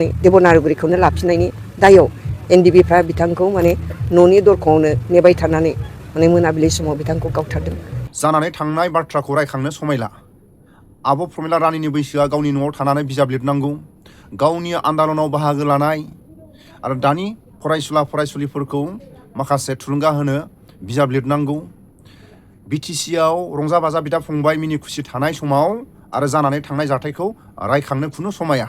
देबनागरिखौनो लाफिननायनि दायाव एनडिबिफ्रा बिथांखौ माने न'नि दरखंआवनो नेबाय थानानै माने मोनाबिलि समाव बिथांखौ गावथारदों। जानानै थांनाय बाथ्राखौ रायखांनो समायला। आब' प्रमिला रानिनि बैसोआ गावनि न'आव थानानै बिजाब लिरनांगौ, गावनि आन्दालनाव बाहागो लानाय आरो दानि फरायसुला फरायसुलिफोरखौ माखासे थुलुंगा होनो बिजाब लिरनांगौ। बिटिसिआव रंजा बाजा बिदा फंबाय मिनि खुसि थानाय समाव आरो जानानै थांनाय जाथायखौ रायखांनो खुनु समाया।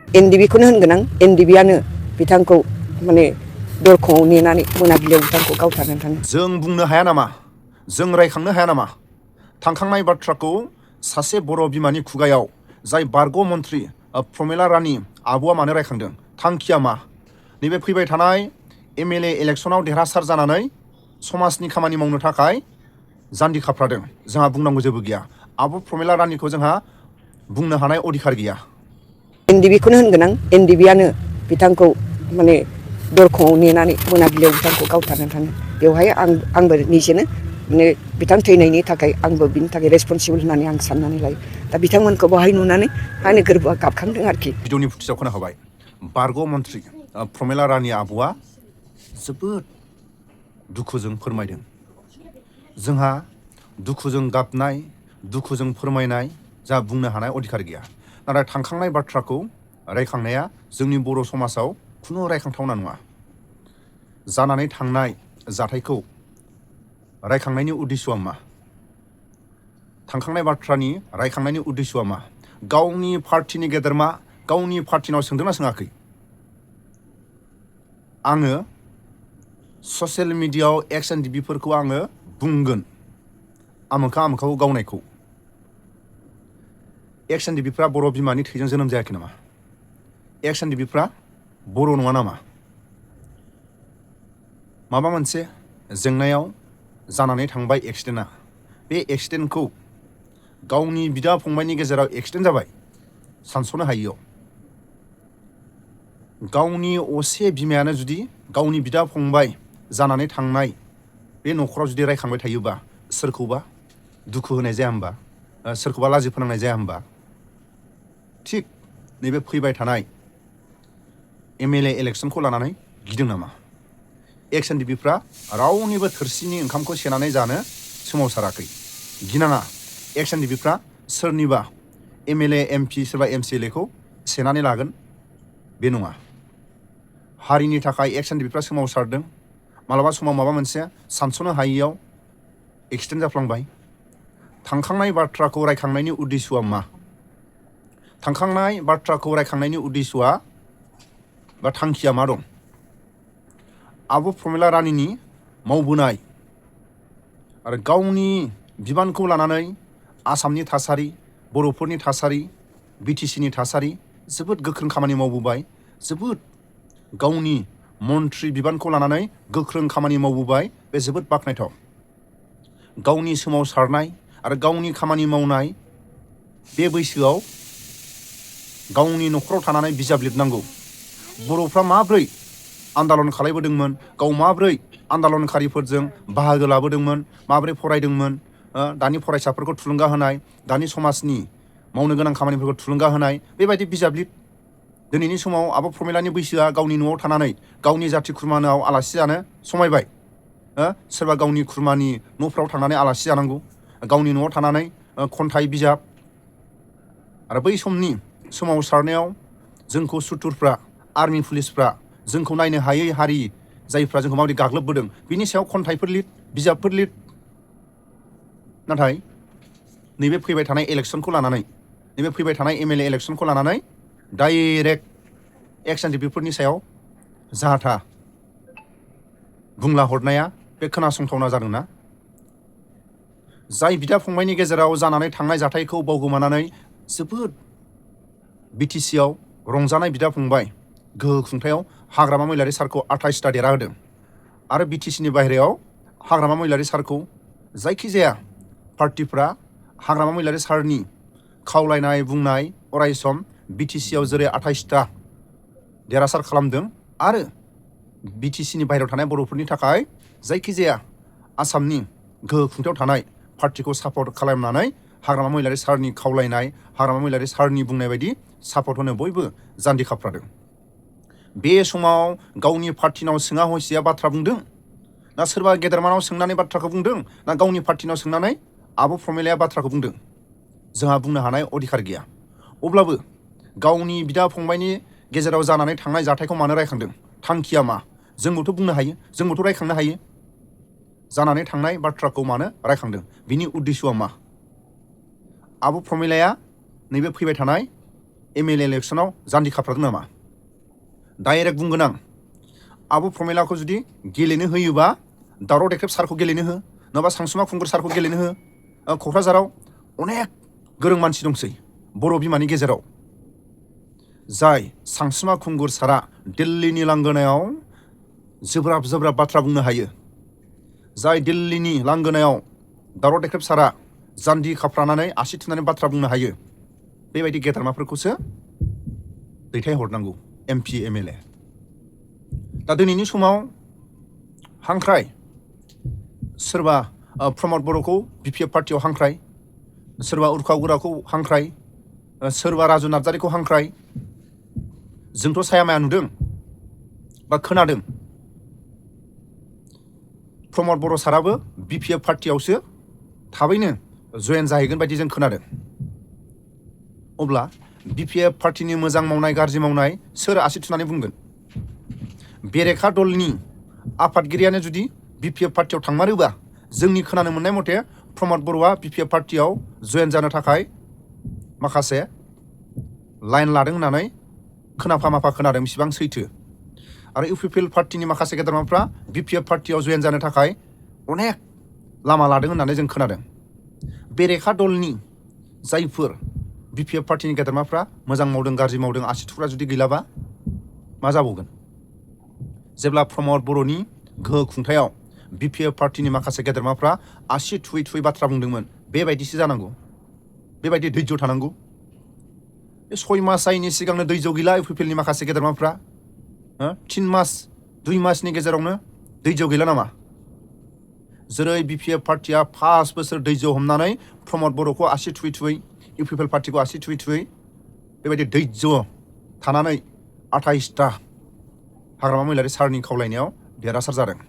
एनडिबिखौनो होनगोन आं, एनडिबिआनो बिथांखौ माने दरखंआव नेनानै मोनाबिलियाव बिथांखौ गावथारनानै थाङो। जों बुंनो हाया नामा, जों रायखांनो हाया नामा थांखांनाय बाथ्राखौ सासे बर' बिमानि खुगायाव जाय बारग' मन्त्रि प्रमिला रानि आब'आ मानो रायखांदों? थांखिया मा? नैबे फैबाय थानाय एमएलए इलेक्सनाव देरहासार जानानै समाजनि खामानि मावनो थाखाय जान्जि खाफ्रादों। जोंहा बुंनांगौ जेबो गैया। आब' प्रमिला रानिखौ जोंहा बुंनो हानाय अधिकार गैया। एनडिबिखौनो होनगोन आं, एनडिबिआनो बिथांखौ माने दरखंआव नेनानै मोनाबिलियाव बिथांखौ गावथारनानै थाङो। बेवहाय आंबो निजेनो माने बिथां थैनायनि थाखाय आंबो बिनि थाखाय रेसपन्सिबोल होननानै आं साननानै लायो। दा बिथांमोनखौ बाहाय नुनानै आंनि गोरबोआ गाबखांदों आरोखि। भिडिअनि फुटेजाव खोनाखाबाय बारग' मन्त्रि प्रमिला रानि आब'आ जोबोद दुखुजों फोरमायदों। जोंहा दुखुजों गाबनाय, दुखुजों फोरमायनाय जा बुंनो हानाय अधिकार गैया। नाथाय थांखांनाय बाथ्राखौ रायखांनाया जोंनि बर' समाजाव खुनु रायखांथावना नङा। जानानै थांनाय जाथायखौ रायखांनायनि उद्देश्यआ मा? थांखांनाय बाथ्रानि रायखांनायनि उद्देश्यआ मा? गावनि पार्टिनि गेदेरमा गावनि पार्टिनाव सोंदोंना सोङाखै? आङो ससियेल मिडियायाव एक्स एनडिबिफोरखौ आङो बुंगोन आमोखा आमोखाखौ गावनायखौ। एक्स एनडिबिफ्रा बर' बिमानि थैजों जोनोम जायाखै नामा? एक्स एनडिबिफ्रा बर' नङा नामा? माबा मोनसे जेंनायाव जानानै थांबाय एक्सिडेन्टआ। बे एक्सिडेन्टखौ गावनि बिदा फंबायनि गेजेराव एक्सिडेन्ट जाबाय सानस'नो हायियाव। गावनि असे बिमायानो जुदि गावनि बिदा फंबाय जानानै थांनाय बे न'खराव जुदि रायखांबाय थायोबा सोरखौबा दुखु होनाय जाया होमबा? सोरखौबा लाजि फोनांनाय जाया होमबा? थिग नैबे फैबाय थानाय एमएलए इलेक्सनखौ लानानै गिदों नामा? एक्स एनडिबिफ्रा रावनिबो थोरसिनि ओंखामखौ सेनानै जानो सोमावसाराखै। गिनाङा एक्स एनडिबिफ्रा सोरनिबा एमएलए एमपि सोरबा एमसिएलएखौ सेनानै लागोन बे नङा। हारिनि थाखाय एक्स एनडिबिफ्रा सोमावसारदों। मालाबा समाव माबा मोनसे सानस'नो हायियाव एक्सिडेन्ट जाफ्लांबाय। थांखांनाय बाथ्राखौ रायखांनायनि उद्देश्यआ मा? थांखांनाय बाथ्राखौ रायखांनायनि उद्देश्यआ बा थांखिया मा दं? आब' प्रमिला रानिनि मावबोनाय आरो गावनि बिबानखौ लानानै आसामनि थासारि, बर'फोरनि थासारि, बिटिसिनि थासारि जोबोद गोख्रों खामानि मावबोबाय। जोबोद गावनि मन्त्रि बिबानखौ लानानै गोख्रों खामानि मावबोबाय। बे जोबोद बाख्नायथाव। गावनि सोमावसारनाय आरो गावनि खामानि मावनाय बे बैसोआव गावनि न'खराव थानानै बिजाब लिरनांगौ। बर'फ्रा माब्रै आन्दालन खालायबोदोंमोन, गाव माब्रै आन्दालनकारिफोरजों बाहागो लाबोदोंमोन, माब्रै फरायदोंमोन, दानि फरायसाफोरखौ थुलुंगा होनाय, दानि समाजनि मावनो गोनां खामानिफोरखौ थुलुंगा होनाय बेबायदि बिजाब लिर। दिनैनि समाव आब' प्रमिलानि बैसोआ गावनि न'आव थानानै गावनि जाथि खुरमानाव आलासि जानो समायबाय। सोरबा गावनि खुरमानि न'फ्राव थांनानै आलासि जानांगौ, गावनि न'आव थानानै खन्थाइ बिजाब आरो बै समनि सोमावसारनायाव जोंखौ सुथुरफ्रा, आर्मि पुलिसफ्रा जोंखौ नायनो हायै हारि जायफ्रा जोंखौ माबायदि गाग्लोबबोदों बिनि सायाव खन्थाइफोर लिर, बिजाबफोर लिर। नाथाय नैबे फैबाय थानाय इलेक्सनखौ लानानै, नैबे फैबाय थानाय एमएलए इलेक्सनखौ लानानै डाइरेक्ट एक्स एनडिबिफोरनि सायाव जाहा बुंला हरनाया बे खोनासंथावना जादोंना? जाय बिदा फंबायनि गेजेराव जानानै थांनाय जाथायखौ बावगोमानानै जोबोद बिटिसिआव रंजानाय बिदा फंबाय गोहो खुंथायाव हाग्रामा महिलारि सारखौ 28टा देरहा होदों आरो बिटिसिनि बाहेरायाव हाग्रामा महिलारि सारखौ जायखिजाया पार्टिफ्रा हाग्रामा महिलारि सारनि खावलायनाय बुंनाय अरायसम बिटिसिआव जेरै 28टा देरहासार खालामदों आरो बिटिसिनि बाहेरायाव थानाय बर'फोरनि थाखाय जायखिजाया आसामनि गोहो खुंथायाव थानाय पार्टिखौ सापर्ट खालामनानै हाग्रामा महिलारि सारनि खावलायनाय हाग्रामा महिलारि सारनि बुंनाय बायदि सापर्ट होनो बयबो जान्जि खाफ्रादों। बे समाव गावनि पार्टिनाव सोङा हसिया बाथ्रा बुंदों ना सोरबा गेदेरमानाव सोंनानै बाथ्राखौ बुंदों ना गावनि पार्टिनाव सोंनानै आब' प्रमिलाया बाथ्राखौ बुंदों जोंहा बुंनो हानाय अधिकार गैया। अब्लाबो गावनि बिदा फंबायनि गेजेराव जानानै थांनाय जाथायखौ मानो रायखांदों, थांखिया मा, जोंबोथ' बुंनो हायो, जोंबोथ' रायखांनो हायो। जानानै थांनाय बाथ्राखौ मानो रायखांदों, बिनि उद्देश्यआ मा? आब' प्रमिलाया नैबे फैबाय थानाय MLA इलेक्सनाव जान्जि खाफ्रादों नामा? डाइरेक्ट बुंगोन आं, आब' प्रमिलाखौ जुदि गेलेनो होयोबा दावराव देख्रेब सारखौ गेलेनो हो, नङाबा सानसुमा खुंगुर सारखौ गेलेनो हो। क'क्राझाराव अनेक गोरों मानसि दंसै बर' बिमानि गेजेराव, जाय सानसुमा खुंगुर सारा दिल्लीनि लांगोनायाव जोब्राब जोब्राब बाथ्रा बुंनो हायो, जाय दिल्लीनि लांगोनायाव दावराव देख्रेब सारा जान्जि खाफ्रानानै आसि थुनानै बाथ्रा बुंनो हायो। बेबायदि गेदेरमाफोरखौसो दैथायहरनांगौ MP MLA। दा दिनैनि समाव हांख्राय, सोरबा प्रमद बर'खौ BPF पार्टियाव हांख्राय, सोरबा उर्खाव गोराखौ हांख्राय, सोरबा राजु नार्जारिखौ हांख्राय। जोंथ' सायामाया नुदों बा खोनादों प्रमद बर' साराबो BPF पार्टियावसो थाबैनो जयेन जाहैगोन बायदि जों खोनादों। अब्ला BPF पार्टिनि मोजां मावनाय गाज्रि मावनाय सोर आसि थुनानै बुंगोन? बेरेखा दलनि आफादगिरियानो जुदि BPF पार्टियाव थांमारोबा, जोंनि खोनानो मोननाय मथे प्रमद बर'आ BPF पार्टियाव जयेन जानो थाखाय माखासे लाइन लादों होननानै खोनाफा माफा खोनादों। बेसेबां सैथो? आरो UPPL पार्टिनि माखासे गेदेरमाफ्रा BPF पार्टियाव जयेन जानो थाखाय अनेक लामा लादों होननानै जों खोनादों। बेरेखा दलनि जायफोर BPF पार्टिनि गेदेरमाफ्रा मोजां मावदों गाज्रि मावदों आसि थुग्रा जुदि गैलाबा मा जाबावगोन? जेब्ला प्रमद बर'नि गोहो खुंथायाव BPF पार्टिनि माखासे गेदेरमाफ्रा आसि थुयै थुयै बाथ्रा बुंदोंमोन, बेबायदिसो जानांगौ, बेबायदि धैर्य थानांगौ। बे 6 मास जायैनि सिगांनो धैर्य गैला UPPLनि माखासे गेदेरमाफ्रा, 3 मास 2 मासनि गेजेरावनो धैर्य गैला नामा? जेरै BPF पार्टिया 5 बोसोर धैर्य हमनानै प्रमद बर'खौ आसि थुयै थुयै, UPPL पार्टिखौ आसि थुयै थुयै बेबायदि धैर्य थानानै 28टा हाग्रामा महिलारि सारनि खावलायनायाव देरहासार जादों।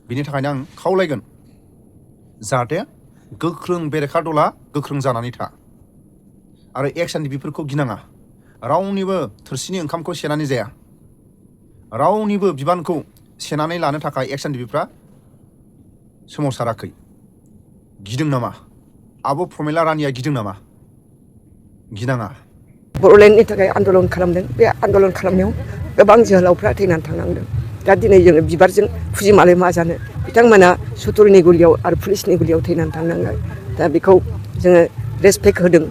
बिनि थाखायनो आं खावलायगोन जाहाथे गोख्रों बेरेखा दला गोख्रों जानानै था आरो EX NDFB गिनाङा। रावनिबो थोरसिनि ओंखामखौ सेनानै जाया, रावनिबो बिबानखौ सेनानै लानो थाखाय EX NDFB सोमावसाराखै। गिदों नामा? आब' प्रमिला रानिया गिदों नामा? गिनाङा। बर'लेण्डनि थाखाय आन्दलन खालामदों। बे आन्दलन खालामनायाव गोबां जोहोलावफ्रा थैनानै थांनांदों। दा दिनै जोङो बिबारजों फुजिमालाय मा जानो, बिथांमोना सुथुरनि गुलियाव आरो पुलिसनि गुलियाव थैनानै थांनांबाय। दा बेखौ जोङो रेसपेक्ट होदों,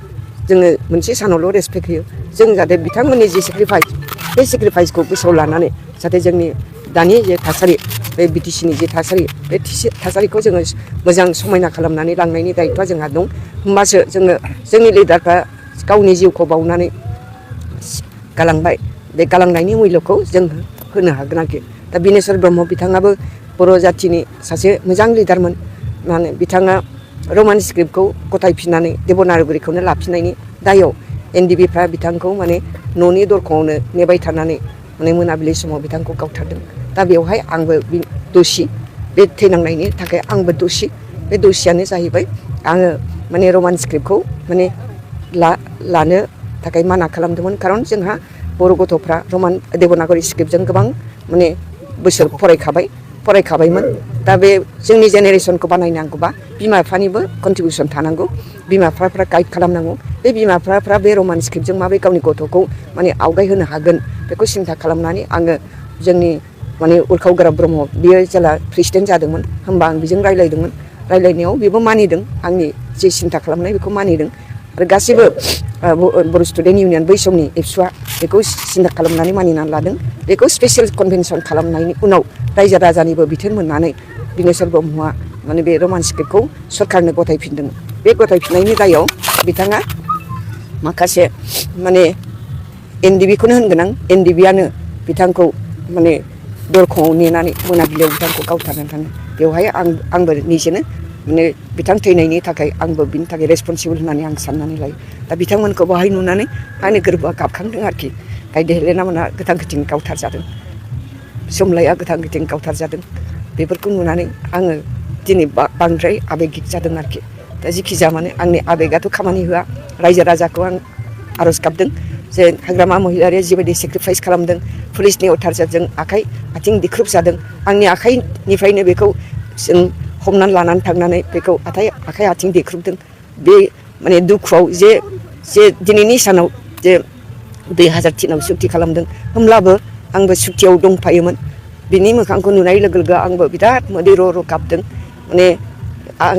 जोङो मोनसे सानावल' रेसपेक्ट होयो। जों जाहाथे बिथांमोननि जे सेक्रिफाइस, बे सेक्रिफाइसखौ गोसोआव लानानै जाहाथे जोंनि दानि जे थासारि, बे BTCनि जे थासारि, बे थासारिखौ जोङो मोजां समायना खालामनानै लांनायनि दायित्वआ जोंहा दं। होमबासो जोङो जोंनि लिडारफ्रा गावनि जिउखौ बावनानै गालांबाय, बे गालांनायनि मुल्यखौ जों होनो हागोन आरोखि। दा बिनेश्वर ब्रह्म बिथाङाबो बर' जाथिनि सासे मोजां लिडारमोन। माने बिथाङा रमान स्क्रिप्टखौ गथायफिननानै देबनागरिखौनो लाफिननायनि दायाव NDFBफ्रा बिथांखौ माने न'नि दरखंआवनो नेबाय थानानै माने मोनाबिलि समाव बिथांखौ गावथारदों। दा बेवहाय आंबो दसि, बे थैनांनायनि थाखाय आंबो दसि। बे दसियानो जाहैबाय आङो माने रमान स्क्रिप्टखौ माने लानो थाखाय माना खालामदोंमोन। खारन जोंहा बर' गथ'फ्रा रमान देबनागरि स्क्रिप्टजों गोबां माने बोसोर फरायखाबायमोन। दा बे जोंनि जेनेरेसनखौ बानायनांगौबा बिमा बिफानिबो कन्ट्रिबिउसन थानांगौ, बिमा बिफाफ्रा गाइड खालामनांगौ। बे बिमा बिफाफ्रा बे रमान स्क्रिप्टजों माबोरै गावनि गथ'खौ माने आवगायहोनो हागोन बेखौ सिन्था खालामनानै आङो जोंनि माने उर्खाव गोरा ब्रह्म, बियो जेला प्रेसिडेन्ट जादोंमोन होमबा आं बेजों रायलायदोंमोन। रायलायनायाव बेबो मानिदों, आंनि जे सिन्था खालामनाय बेखौ मानिदों। आरो गासैबो बर' स्टुडेन्ट इउनियन बै समनि एबसुआ बेखौ सिन्था खालामनानै मानिनानै लादों। बेखौ स्पेसियेल कनभेनसन खालामनायनि उनाव रायजो राजानिबो बिथोन मोननानै बिनेश्वर ब्रह्मआ माने बे रमान स्क्रिप्टखौ सरकारनो गथायफिनदोंमोन। बे गथायफिननायनि दायाव बिथाङा माखासे माने NDFBखौनो होनगोन आं, NDFBआनो बिथांखौ माने दरखंआव नेनानै मोनाबिलियाव बिथांखौ गावथारनानै थाङो। बेवहाय आंबो निजेनो माने बिथां थैनायनि थाखाय आंबो बिनि थाखाय रेसपन्सिबोल होननानै आं साननानै लायो दा बिथांमोनखौ बाहाय नुनानै आंनि गोरबोआ गाबखांदों आरोखि गायदे हेलेना मोना गोथां गोथें गावथारजादों सोमलाया गोथां गोथें गावथारजादों बेफोरखौ नुनानै आङो दिनै बांद्राय आबेगिक जादों आरोखि दा जिखि जाया मानो आंनि आबेगाथ' खामानि होआ रायजो राजाखौ आं आर'ज गाबदों जे हाग्रामा महिलारिया जिबायदि सेक्रिफाइस खालामदों पुलिसनि अथारजों आखाइ आथिं दिख्रुबजादों आंनि आखाइनिफ्रायनो बेखौ जों हमनानै लानानै थांनानै बेखौ आखाइ आथिं देख्रुबदों बे माने दुखुआव जे दिनैनि सानाव जे 2003आव सुक्ति खालामदों होमब्लाबो आंबो सुक्तियाव दंफायोमोन बिनि मोखांखौ नुनाय लोगो लोगो आंबो बिराद मोदै र' र' गाबदों माने आं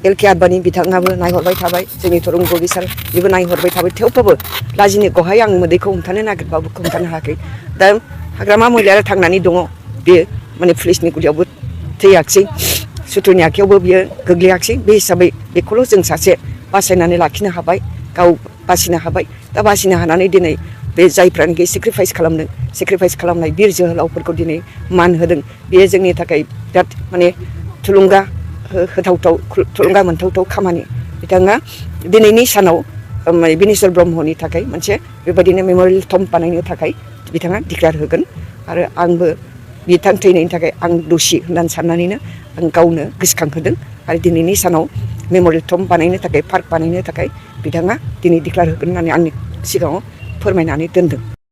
एलके आडबानि बिथाङाबो नायहरबाय थाबाय जोंनि तरुन गगै सार बेबो नायहरबाय थाबाय थेवबाबो लाजिनायखौहाय आं मोदैखौ हमथानो नागिरबाबो हमथानो हायाखै दा हाग्रामा महिलारिया थांनानै दङ बेयो माने पुलिसनि गुलियावबो थैयाखिसै सुथुरनि आखायावबो बियो गोग्लैयाखिसै बे हिसाबै बेखौल' जों सासे बासायनानै लाखिनो हाबाय गाव बासिनो हाबाय दा बासिनो हानानै दिनै बे जायफ्रानोखि सेक्रिफाइस खालामदों सेक्रिफाइस खालामनाय बिर जोहोलावफोरखौ दिनै मान होदों बेयो जोंनि थाखाय बिराद माने थुलुंगा होथावथाव थुलुंगा मोनथावथाव खामानि बिथाङा दिनैनि सानाव बिनेश्वर ब्रह्मनि थाखाय मोनसे बेबायदिनो मेम'रियेल टम्ब बानायनो थाखाय बिथाङा डिक्लेयार होगोन आरो आंबो बिथां थैनायनि थाखाय आं दसि होननानै साननानैनो आं गावनो गोसोखांहोदों आरो दिनैनि सानाव मेम'रियेल टम्ब बानायनो थाखाय पार्क बानायनो थाखाय बिथाङा दिनै डिक्लेयार होगोन होननानै आंनि सिगाङाव फोरमायनानै दोनदों